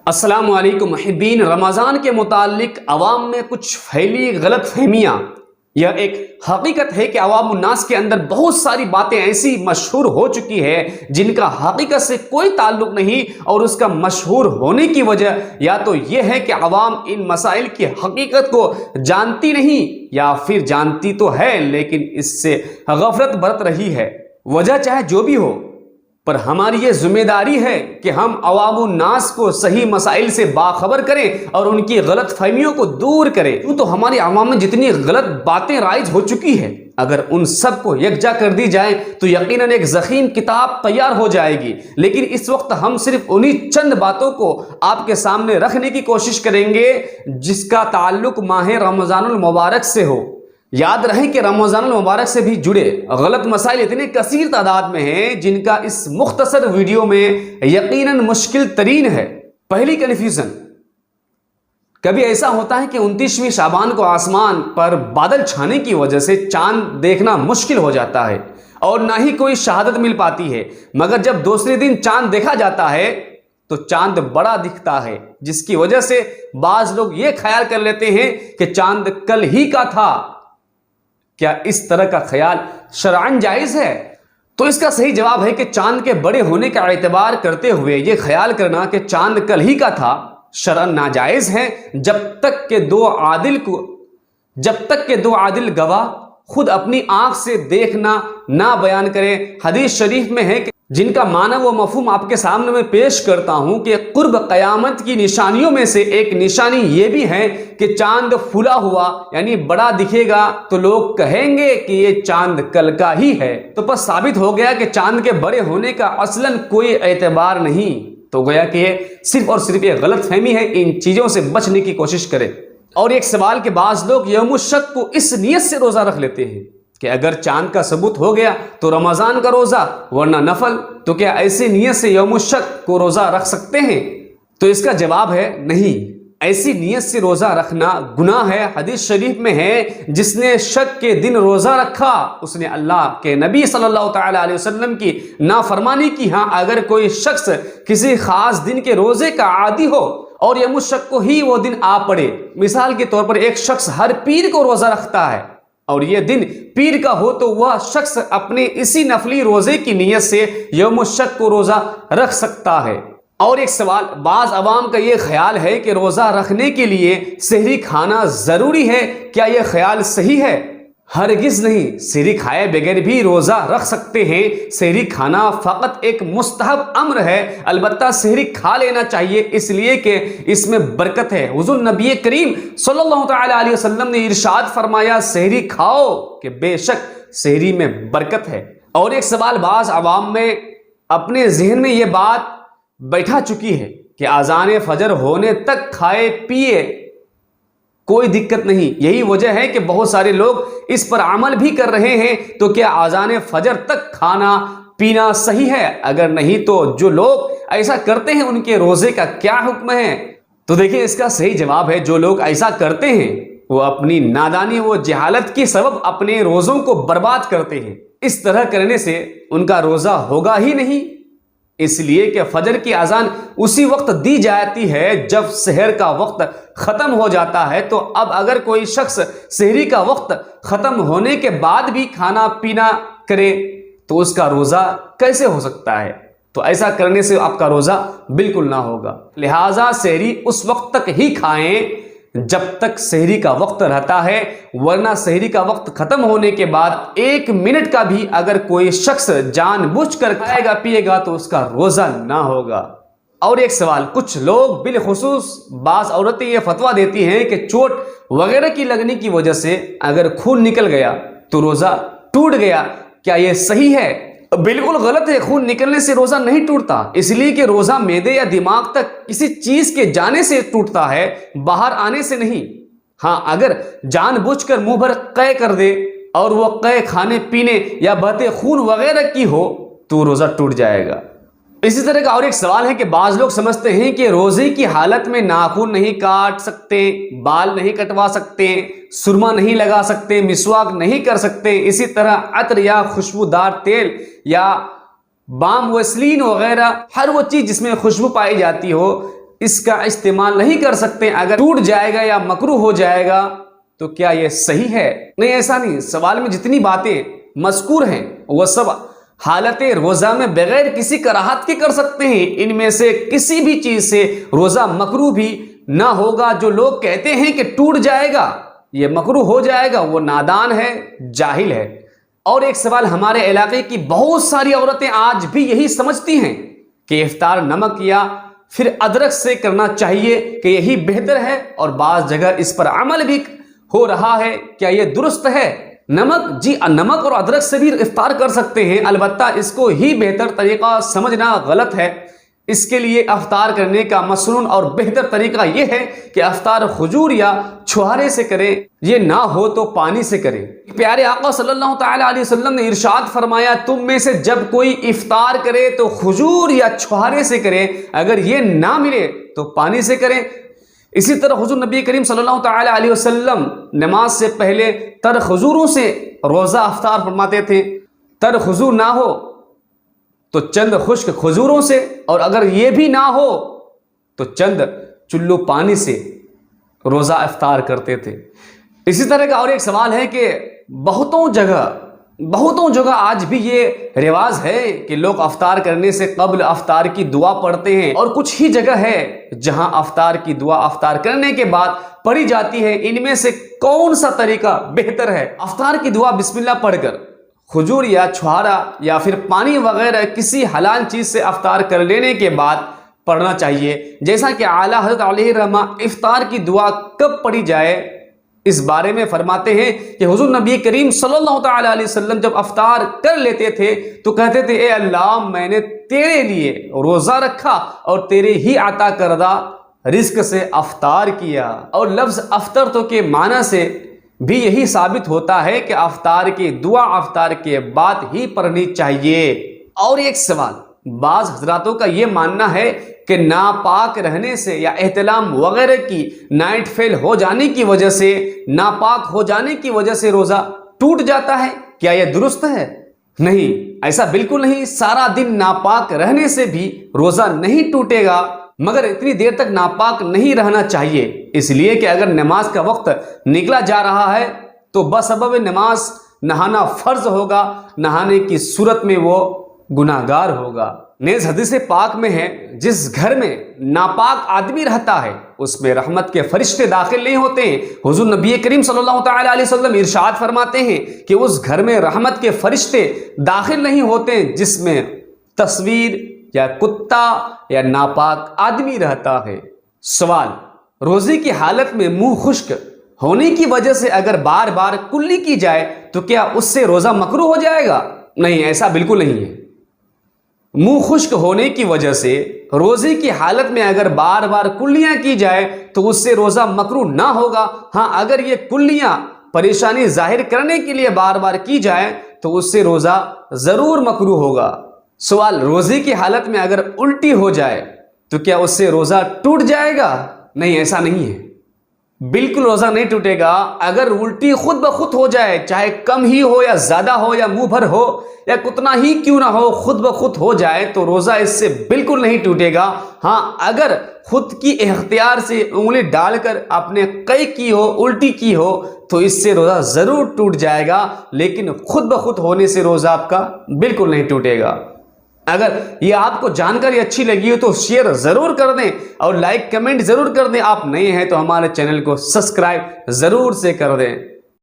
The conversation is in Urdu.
السلام علیکم محبین، رمضان کے متعلق عوام میں کچھ پھیلی غلط فہمیاں. یہ ایک حقیقت ہے کہ عوام الناس کے اندر بہت ساری باتیں ایسی مشہور ہو چکی ہے جن کا حقیقت سے کوئی تعلق نہیں، اور اس کا مشہور ہونے کی وجہ یا تو یہ ہے کہ عوام ان مسائل کی حقیقت کو جانتی نہیں، یا پھر جانتی تو ہے لیکن اس سے غفلت برت رہی ہے. وجہ چاہے جو بھی ہو، پر ہماری یہ ذمہ داری ہے کہ ہم عوام الناس کو صحیح مسائل سے باخبر کریں اور ان کی غلط فہمیوں کو دور کریں. تو ہماری عوام میں جتنی غلط باتیں رائج ہو چکی ہیں، اگر ان سب کو یکجا کر دی جائے تو یقیناً ایک ضخیم کتاب تیار ہو جائے گی. لیکن اس وقت ہم صرف انہی چند باتوں کو آپ کے سامنے رکھنے کی کوشش کریں گے جس کا تعلق ماہ رمضان المبارک سے ہو. یاد رہے کہ رمضان المبارک سے بھی جڑے غلط مسائل اتنے کثیر تعداد میں ہیں جن کا اس مختصر ویڈیو میں یقیناً مشکل ترین ہے. پہلی کنفیوژن، کبھی ایسا ہوتا ہے کہ 29ویں شعبان کو آسمان پر بادل چھانے کی وجہ سے چاند دیکھنا مشکل ہو جاتا ہے اور نہ ہی کوئی شہادت مل پاتی ہے، مگر جب دوسرے دن چاند دیکھا جاتا ہے تو چاند بڑا دکھتا ہے، جس کی وجہ سے بعض لوگ یہ خیال کر لیتے ہیں کہ چاند کل ہی کا تھا. کیا اس طرح کا خیال شرعاً جائز ہے؟ تو اس کا صحیح جواب ہے کہ چاند کے بڑے ہونے کا اعتبار کرتے ہوئے یہ خیال کرنا کہ چاند کل ہی کا تھا شرعاً ناجائز ہے، جب تک کہ دو عادل گواہ خود اپنی آنکھ سے دیکھنا نہ بیان کریں. حدیث شریف میں ہے کہ جن کا معنی و مفہوم آپ کے سامنے میں پیش کرتا ہوں کہ قرب قیامت کی نشانیوں میں سے ایک نشانی یہ بھی ہے کہ چاند پھلا ہوا یعنی بڑا دکھے گا تو لوگ کہیں گے کہ یہ چاند کل کا ہی ہے. تو بس ثابت ہو گیا کہ چاند کے بڑے ہونے کا اصلاً کوئی اعتبار نہیں. تو گویا کہ یہ صرف اور صرف ایک غلط فہمی ہے. ان چیزوں سے بچنے کی کوشش کریں. اور ایک سوال کہ بعض لوگ یوم الشک کو اس نیت سے روزہ رکھ لیتے ہیں کہ اگر چاند کا ثبوت ہو گیا تو رمضان کا روزہ ورنہ نفل. تو کیا ایسی نیت سے یوم الشک کو روزہ رکھ سکتے ہیں؟ تو اس کا جواب ہے نہیں. ایسی نیت سے روزہ رکھنا گناہ ہے. حدیث شریف میں ہے جس نے شک کے دن روزہ رکھا اس نے اللہ کے نبی صلی اللہ تعالی علیہ وسلم کی نافرمانی کی. ہاں، اگر کوئی شخص کسی خاص دن کے روزے کا عادی ہو اور یوم الشک کو ہی وہ دن آ پڑے، مثال کے طور پر ایک شخص ہر پیر کو روزہ رکھتا ہے اور یہ دن پیر کا ہو تو وہ شخص اپنے اسی نفلی روزے کی نیت سے یوم الشک کو روزہ رکھ سکتا ہے. اور ایک سوال، بعض عوام کا یہ خیال ہے کہ روزہ رکھنے کے لیے سحری کھانا ضروری ہے. کیا یہ خیال صحیح ہے؟ ہرگز نہیں. سحری کھائے بغیر بھی روزہ رکھ سکتے ہیں. سحری کھانا فقط ایک مستحب امر ہے، البتہ سحری کھا لینا چاہیے اس لیے کہ اس میں برکت ہے. حضور نبی کریم صلی اللہ تعالی علیہ وسلم نے ارشاد فرمایا سحری کھاؤ کہ بے شک سحری میں برکت ہے. اور ایک سوال، بعض عوام میں اپنے ذہن میں یہ بات بیٹھا چکی ہے کہ اذان فجر ہونے تک کھائے پیے کوئی دقت نہیں. یہی وجہ ہے کہ بہت سارے لوگ اس پر عمل بھی کر رہے ہیں. تو کیا اذان فجر تک کھانا پینا صحیح ہے؟ اگر نہیں تو جو لوگ ایسا کرتے ہیں ان کے روزے کا کیا حکم ہے؟ تو دیکھیں، اس کا صحیح جواب ہے جو لوگ ایسا کرتے ہیں وہ اپنی نادانی و جہالت کے سبب اپنے روزوں کو برباد کرتے ہیں. اس طرح کرنے سے ان کا روزہ ہوگا ہی نہیں، اس لیے کہ فجر کی اذان اسی وقت دی جاتی ہے جب سحر کا وقت ختم ہو جاتا ہے. تو اب اگر کوئی شخص سحری کا وقت ختم ہونے کے بعد بھی کھانا پینا کرے تو اس کا روزہ کیسے ہو سکتا ہے؟ تو ایسا کرنے سے آپ کا روزہ بالکل نہ ہوگا. لہٰذا سحری اس وقت تک ہی کھائیں جب تک سحری کا وقت رہتا ہے، ورنہ سحری کا وقت ختم ہونے کے بعد 1 منٹ کا بھی اگر کوئی شخص جان بوجھ کر کھائے گا پیے گا تو اس کا روزہ نہ ہوگا. اور ایک سوال، کچھ لوگ بالخصوص بعض عورتیں یہ فتویٰ دیتی ہیں کہ چوٹ وغیرہ کی لگنے کی وجہ سے اگر خون نکل گیا تو روزہ ٹوٹ گیا. کیا یہ صحیح ہے؟ بالکل غلط ہے. خون نکلنے سے روزہ نہیں ٹوٹتا، اس لیے کہ روزہ معدے یا دماغ تک کسی چیز کے جانے سے ٹوٹتا ہے، باہر آنے سے نہیں. ہاں، اگر جان بوجھ کر منہ بھر قے کر دے اور وہ قے کھانے پینے یا بہتے خون وغیرہ کی ہو تو روزہ ٹوٹ جائے گا. اسی طرح کا اور ایک سوال ہے کہ بعض لوگ سمجھتے ہیں کہ روزے کی حالت میں ناخن نہیں کاٹ سکتے، بال نہیں کٹوا سکتے، سرما نہیں لگا سکتے، مسواک نہیں کر سکتے. اسی طرح عطر یا خوشبودار تیل یا بام ویسلین وغیرہ ہر وہ چیز جس میں خوشبو پائی جاتی ہو اس کا استعمال نہیں کر سکتے، اگر ٹوٹ جائے گا یا مکروہ ہو جائے گا تو کیا یہ صحیح ہے؟ نہیں، ایسا نہیں۔ سوال میں جتنی باتیں مذکور ہیں وہ سب حالت روزہ میں بغیر کسی کراہت کے کر سکتے ہیں۔ ان میں سے کسی بھی چیز سے روزہ مکروہ بھی نہ ہوگا۔ جو لوگ کہتے ہیں کہ ٹوٹ جائے گا، یہ مکروہ ہو جائے گا، وہ نادان ہے، جاہل ہے۔ اور ایک سوال، ہمارے علاقے کی بہت ساری عورتیں آج بھی یہی سمجھتی ہیں کہ افطار نمک یا پھر ادرک سے کرنا چاہیے، کہ یہی بہتر ہے، اور بعض جگہ اس پر عمل بھی ہو رہا ہے۔ کیا یہ درست ہے؟ نمک، جی نمک اور ادرک سے بھی افطار کر سکتے ہیں، البتہ اس کو ہی بہتر طریقہ سمجھنا غلط ہے۔ اس کے لیے افطار کرنے کا مسنون اور بہتر طریقہ یہ ہے کہ افطار کھجور یا چھہارے سے کریں، یہ نہ ہو تو پانی سے کریں۔ پیارے آقا صلی اللہ تعالی علیہ وسلم نے ارشاد فرمایا، تم میں سے جب کوئی افطار کرے تو کھجور یا چھہارے سے کرے، اگر یہ نہ ملے تو پانی سے کریں۔ اسی طرح حضور نبی کریم صلی اللہ تعالی علیہ وسلم نماز سے پہلے تر کھجوروں سے روزہ افطار فرماتے تھے۔ تر کھجور نہ ہو تو چند خشک کھجوروں سے، اور اگر یہ بھی نہ ہو تو چند چلو پانی سے روزہ افطار کرتے تھے۔ اسی طرح کا اور ایک سوال ہے کہ بہتوں جگہ آج بھی یہ رواج ہے کہ لوگ افطار کرنے سے قبل افطار کی دعا پڑھتے ہیں، اور کچھ ہی جگہ ہے جہاں افطار کی دعا افطار کرنے کے بعد پڑھی جاتی ہے۔ ان میں سے کون سا طریقہ بہتر ہے؟ افطار کی دعا بسم اللہ پڑھ کر کھجور یا چھہارا یا پھر پانی وغیرہ کسی حلال چیز سے افطار کر لینے کے بعد پڑھنا چاہیے، جیسا کہ اعلیٰ حضرت علیہ الرحمہ افطار کی دعا کب پڑھی جائے اس بارے میں فرماتے ہیں کہ حضور نبی کریم صلی اللہ تعالی علیہ وسلم جب افطار کر لیتے تھے تو کہتے تھے، اے اللہ، میں نے تیرے لیے روزہ رکھا اور تیرے ہی عطا کردہ رزق سے افطار کیا۔ اور لفظ افطرتو کے معنی سے بھی یہی ثابت ہوتا ہے کہ افطار کی دعا افطار کے بعد ہی پڑھنی چاہیے۔ اور ایک سوال، بعض حضراتوں کا یہ ماننا ہے کہ ناپاک رہنے سے یا احتلام وغیرہ کی نائٹ فیل ہو جانے کی وجہ سے، ناپاک ہو جانے کی وجہ سے روزہ ٹوٹ جاتا ہے۔ کیا یہ درست ہے؟ نہیں، ایسا بالکل نہیں۔ سارا دن ناپاک رہنے سے بھی روزہ نہیں ٹوٹے گا، مگر اتنی دیر تک ناپاک نہیں رہنا چاہیے، اس لیے کہ اگر نماز کا وقت نکلا جا رہا ہے تو بسبب نماز نہانا فرض ہوگا، نہانے کی صورت میں وہ گناہگار ہوگا۔ نیز حدیث پاک میں ہے، جس گھر میں ناپاک آدمی رہتا ہے اس میں رحمت کے فرشتے داخل نہیں ہوتے ہیں۔ حضور نبی کریم صلی اللہ تعالی علیہ وسلم ارشاد فرماتے ہیں کہ اس گھر میں رحمت کے فرشتے داخل نہیں ہوتے جس میں تصویر یا کتا یا ناپاک آدمی رہتا ہے۔ سوال، روزے کی حالت میں منہ خشک ہونے کی وجہ سے اگر بار بار کلی کی جائے تو کیا اس سے روزہ مکروہ ہو جائے گا؟ نہیں، ایسا بالکل نہیں ہے۔ منہ خشک ہونے کی وجہ سے روزے کی حالت میں اگر بار بار کلیاں کی جائے تو اس سے روزہ مکروہ نہ ہوگا۔ ہاں، اگر یہ کلیاں پریشانی ظاہر کرنے کے لیے بار بار کی جائے تو اس سے روزہ ضرور مکروہ ہوگا۔ سوال، روزے کی حالت میں اگر الٹی ہو جائے تو کیا اس سے روزہ ٹوٹ جائے گا؟ نہیں، ایسا نہیں ہے، بالکل روزہ نہیں ٹوٹے گا۔ اگر الٹی خود بخود ہو جائے، چاہے کم ہی ہو یا زیادہ ہو یا منہ بھر ہو یا کتنا ہی کیوں نہ ہو، خود بخود ہو جائے تو روزہ اس سے بالکل نہیں ٹوٹے گا۔ ہاں، اگر خود کی اختیار سے انگلی ڈال کر آپ نے قے کی ہو، الٹی کی ہو، تو اس سے روزہ ضرور ٹوٹ جائے گا، لیکن خود بخود ہونے سے روزہ آپ کا بالکل نہیں ٹوٹے گا۔ اگر یہ آپ کو جانکاری اچھی لگی ہو تو شیئر ضرور کر دیں اور لائک کمنٹ ضرور کر دیں۔ آپ نئے ہیں تو ہمارے چینل کو سبسکرائب ضرور سے کر دیں۔